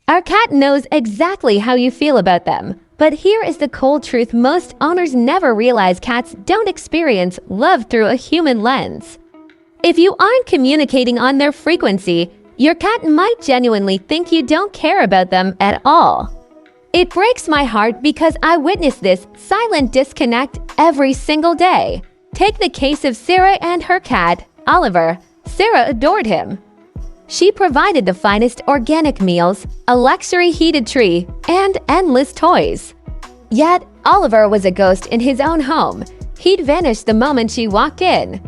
Our cat knows exactly how you feel about them. But here is the cold truth: most owners never realize cats don't experience love through a human lens. If you aren't communicating on their frequency, your cat might genuinely think you don't care about them at all. It breaks my heart because I witness this silent disconnect every single day. Take the case of Sarah and her cat, Oliver. Sarah adored him. She provided the finest organic meals, a luxury heated tree, and endless toys. Yet, Oliver was a ghost in his own home. He'd vanish the moment she walked in.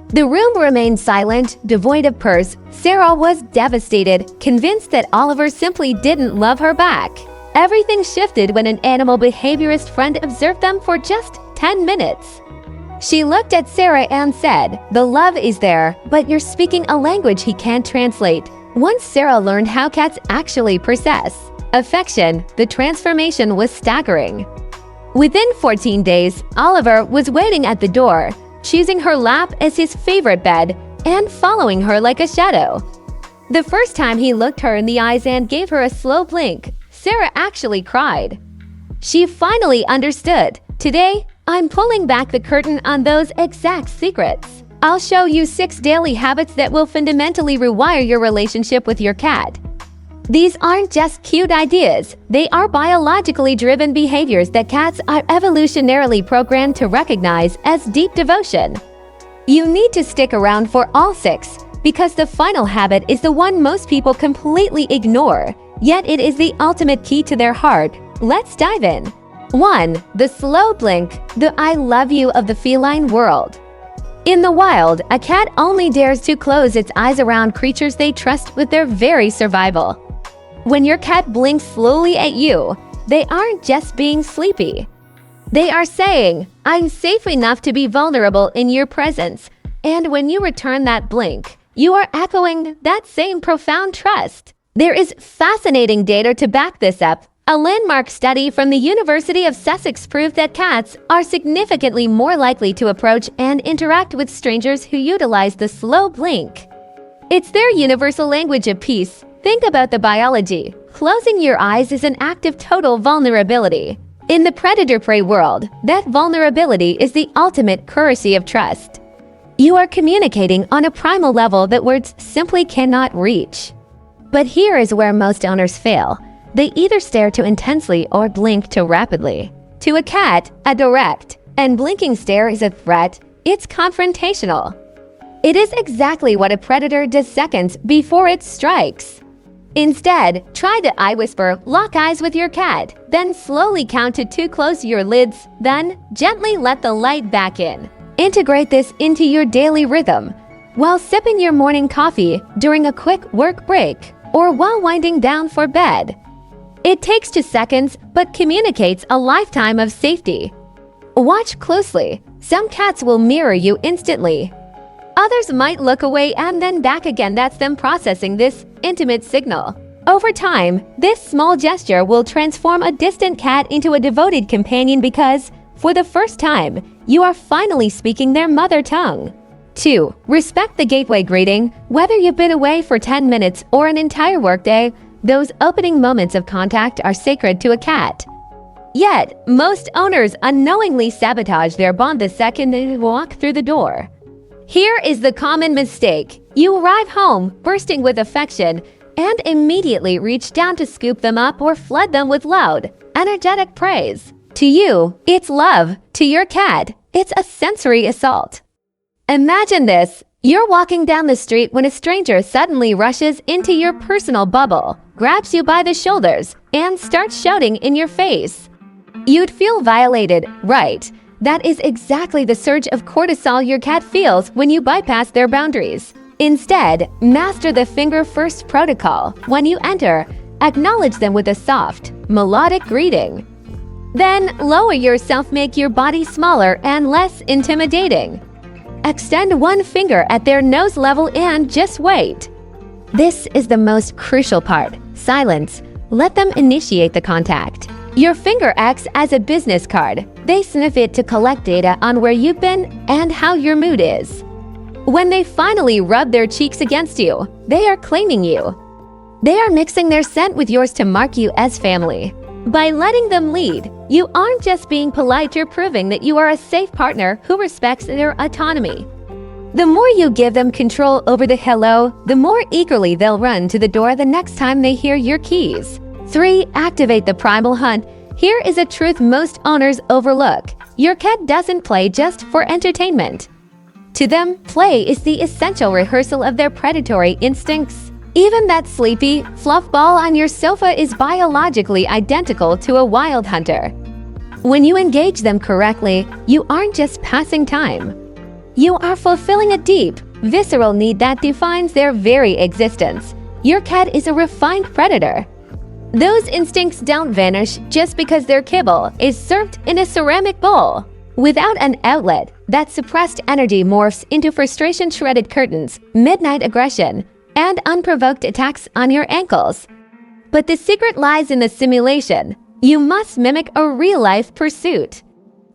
The room remained silent, devoid of purrs. Sarah was devastated, convinced that Oliver simply didn't love her back. Everything shifted when an animal behaviorist friend observed them for just 10 minutes. She looked at Sarah and said, "The love is there, but you're speaking a language he can't translate." Once Sarah learned how cats actually process affection, the transformation was staggering. Within 14 days, Oliver was waiting at the door, choosing her lap as his favorite bed, and following her like a shadow. The first time he looked her in the eyes and gave her a slow blink, Sarah actually cried. She finally understood. Today, I'm pulling back the curtain on those exact secrets. I'll show you 6 daily habits that will fundamentally rewire your relationship with your cat. These aren't just cute ideas. They are biologically driven behaviors that cats are evolutionarily programmed to recognize as deep devotion. You need to stick around for all 6, because the final habit is the one most people completely ignore, yet it is the ultimate key to their heart. Let's dive in. 1. The slow blink, the I love you of the feline world. In the wild, a cat only dares to close its eyes around creatures they trust with their very survival. When your cat blinks slowly at you, they aren't just being sleepy. They are saying, "I'm safe enough to be vulnerable in your presence." And when you return that blink, you are echoing that same profound trust. There is fascinating data to back this up. A landmark study from the University of Sussex proved that cats are significantly more likely to approach and interact with strangers who utilize the slow blink. It's their universal language of peace. Think about the biology. Closing your eyes is an act of total vulnerability. In the predator-prey world, that vulnerability is the ultimate currency of trust. You are communicating on a primal level that words simply cannot reach. But here is where most owners fail. They either stare too intensely or blink too rapidly. To a cat, a direct and blinking stare is a threat. It's confrontational. It is exactly what a predator does seconds before it strikes. Instead, try the eye whisper, lock eyes with your cat, then slowly count to 2, close your lids, then gently let the light back in. Integrate this into your daily rhythm, while sipping your morning coffee, during a quick work break, or while winding down for bed. It takes 2 seconds, but communicates a lifetime of safety. Watch closely. Some cats will mirror you instantly. Others might look away and then back again. That's them processing this intimate signal. Over time, this small gesture will transform a distant cat into a devoted companion because, for the first time, you are finally speaking their mother tongue. 2. Respect the gateway greeting. Whether you've been away for 10 minutes or an entire workday, those opening moments of contact are sacred to a cat. Yet, most owners unknowingly sabotage their bond the second they walk through the door. Here is the common mistake. You arrive home, bursting with affection, and immediately reach down to scoop them up or flood them with loud, energetic praise. To you, it's love. To your cat, it's a sensory assault. Imagine this. You're walking down the street when a stranger suddenly rushes into your personal bubble, grabs you by the shoulders, and starts shouting in your face. You'd feel violated, right? That is exactly the surge of cortisol your cat feels when you bypass their boundaries. Instead, master the finger-first protocol. When you enter, acknowledge them with a soft, melodic greeting. Then, lower yourself, make your body smaller and less intimidating. Extend one finger at their nose level and just wait. This is the most crucial part. Silence. Let them initiate the contact. Your finger acts as a business card. They sniff it to collect data on where you've been and how your mood is. When they finally rub their cheeks against you, they are claiming you. They are mixing their scent with yours to mark you as family. By letting them lead, you aren't just being polite, you're proving that you are a safe partner who respects their autonomy. The more you give them control over the hello, the more eagerly they'll run to the door the next time they hear your keys. 3. Activate the Primal Hunt. Here is a truth most owners overlook. Your cat doesn't play just for entertainment. To them, play is the essential rehearsal of their predatory instincts. Even that sleepy, fluff ball on your sofa is biologically identical to a wild hunter. When you engage them correctly, you aren't just passing time. You are fulfilling a deep, visceral need that defines their very existence. Your cat is a refined predator. Those instincts don't vanish just because their kibble is served in a ceramic bowl. Without an outlet, that suppressed energy morphs into frustration, shredded curtains, midnight aggression, and unprovoked attacks on your ankles. But the secret lies in the simulation. You must mimic a real-life pursuit.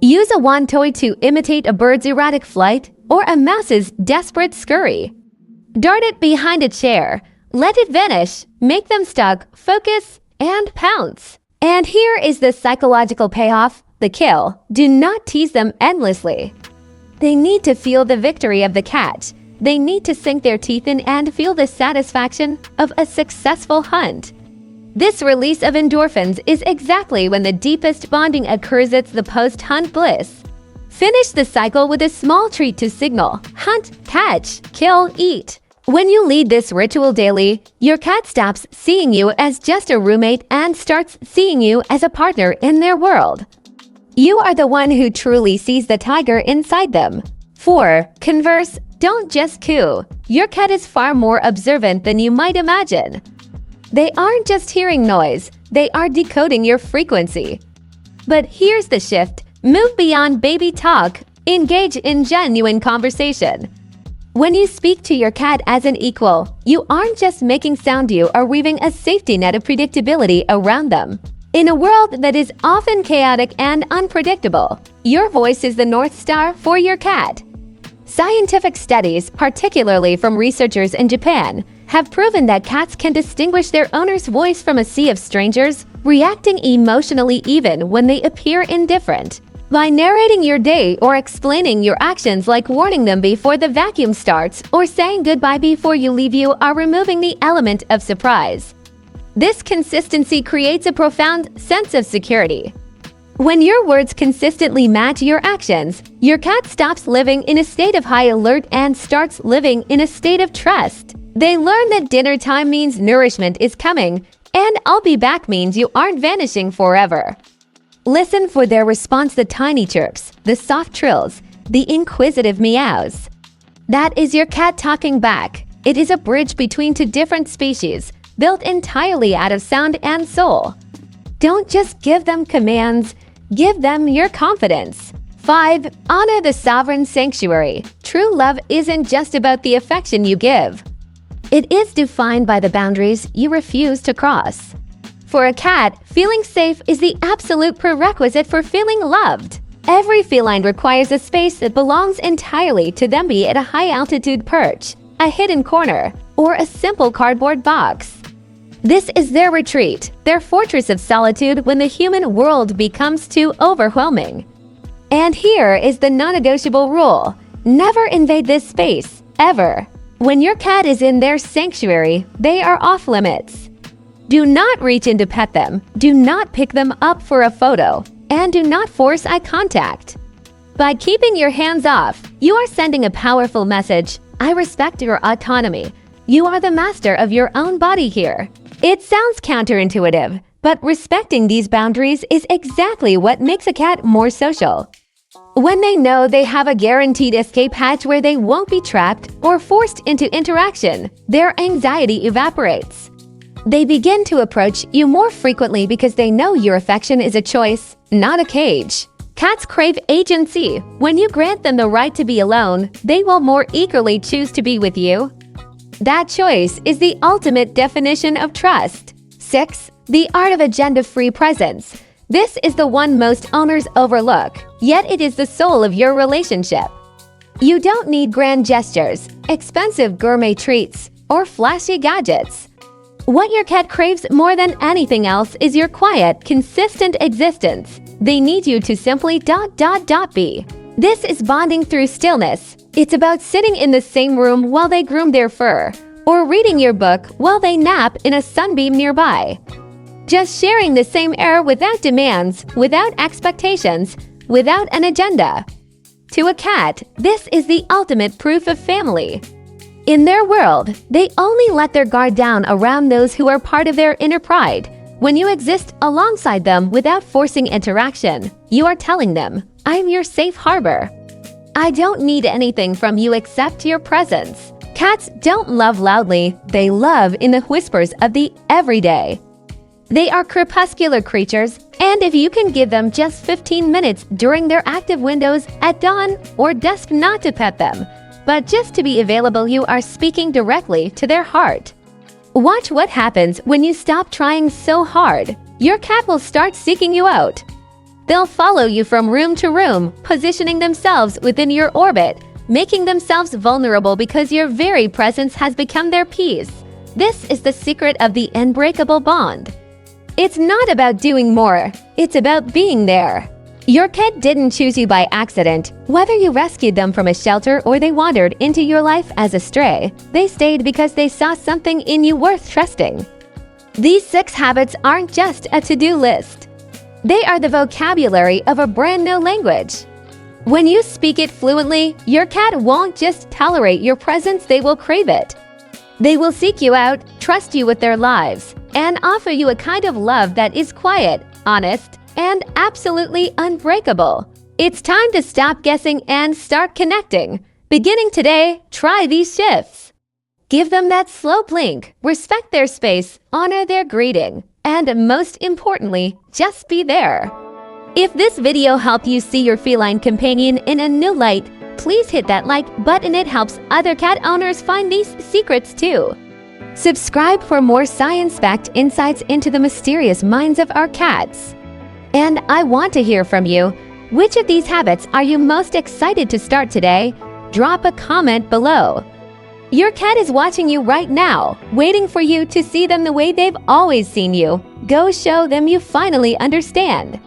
Use a wand toy to imitate a bird's erratic flight or a mouse's desperate scurry. Dart it behind a chair. Let it vanish. Make them stuck, focus, and pounce. And here is the psychological payoff, the kill. Do not tease them endlessly. They need to feel the victory of the catch. They need to sink their teeth in and feel the satisfaction of a successful hunt. This release of endorphins is exactly when the deepest bonding occurs. It's the post-hunt bliss. Finish the cycle with a small treat to signal: hunt, catch, kill, eat. When you lead this ritual daily, your cat stops seeing you as just a roommate and starts seeing you as a partner in their world. You are the one who truly sees the tiger inside them. 4. Converse. Don't just coo. Your cat is far more observant than you might imagine. They aren't just hearing noise, they are decoding your frequency. But here's the shift. Move beyond baby talk. Engage in genuine conversation. When you speak to your cat as an equal, you aren't just making sound, you are weaving a safety net of predictability around them. In a world that is often chaotic and unpredictable, your voice is the North Star for your cat. Scientific studies, particularly from researchers in Japan, have proven that cats can distinguish their owner's voice from a sea of strangers, reacting emotionally even when they appear indifferent. By narrating your day or explaining your actions, like warning them before the vacuum starts or saying goodbye before you leave, you are removing the element of surprise. This consistency creates a profound sense of security. When your words consistently match your actions, your cat stops living in a state of high alert and starts living in a state of trust. They learn that dinner time means nourishment is coming, and I'll be back means you aren't vanishing forever. Listen for their response: the tiny chirps, the soft trills, the inquisitive meows. That is your cat talking back. It is a bridge between two different species, built entirely out of sound and soul. Don't just give them commands, give them your confidence. 5. Honor the sovereign sanctuary. True love isn't just about the affection you give. It is defined by the boundaries you refuse to cross. For a cat, feeling safe is the absolute prerequisite for feeling loved. Every feline requires a space that belongs entirely to them, be it a high-altitude perch, a hidden corner, or a simple cardboard box. This is their retreat, their fortress of solitude when the human world becomes too overwhelming. And here is the non-negotiable rule: never invade this space, ever. When your cat is in their sanctuary, they are off limits. Do not reach in to pet them, do not pick them up for a photo, and do not force eye contact. By keeping your hands off, you are sending a powerful message: I respect your autonomy. You are the master of your own body here. It sounds counterintuitive, but respecting these boundaries is exactly what makes a cat more social. When they know they have a guaranteed escape hatch where they won't be trapped or forced into interaction, their anxiety evaporates. They begin to approach you more frequently because they know your affection is a choice, not a cage. Cats crave agency. When you grant them the right to be alone, they will more eagerly choose to be with you. That choice is the ultimate definition of trust. 6. The art of agenda-free presence. This is the one most owners overlook, yet it is the soul of your relationship. You don't need grand gestures, expensive gourmet treats, or flashy gadgets. What your cat craves more than anything else is your quiet, consistent existence. They need you to simply be. This is bonding through stillness. It's about sitting in the same room while they groom their fur, or reading your book while they nap in a sunbeam nearby. Just sharing the same air without demands, without expectations, without an agenda. To a cat, this is the ultimate proof of family. In their world, they only let their guard down around those who are part of their inner pride. When you exist alongside them without forcing interaction, you are telling them, "I'm your safe harbor. I don't need anything from you except your presence." Cats don't love loudly, they love in the whispers of the everyday. They are crepuscular creatures, and if you can give them just 15 minutes during their active windows at dawn or dusk, not to pet them, but just to be available, you are speaking directly to their heart. Watch what happens when you stop trying so hard. Your cat will start seeking you out. They'll follow you from room to room, positioning themselves within your orbit, making themselves vulnerable because your very presence has become their peace. This is the secret of the unbreakable bond. It's not about doing more, it's about being there. Your cat didn't choose you by accident. Whether you rescued them from a shelter or they wandered into your life as a stray, they stayed because they saw something in you worth trusting. These 6 habits aren't just a to-do list. They are the vocabulary of a brand new language. When you speak it fluently, your cat won't just tolerate your presence, they will crave it. They will seek you out, trust you with their lives, and offer you a kind of love that is quiet, honest, and absolutely unbreakable. It's time to stop guessing and start connecting. Beginning today, try these shifts. Give them that slow blink, respect their space, honor their greeting, and most importantly, just be there. If this video helped you see your feline companion in a new light, please hit that like button. It helps other cat owners find these secrets too. Subscribe for more science-backed insights into the mysterious minds of our cats. And I want to hear from you. Which of these habits are you most excited to start today? Drop a comment below. Your cat is watching you right now, waiting for you to see them the way they've always seen you. Go show them you finally understand.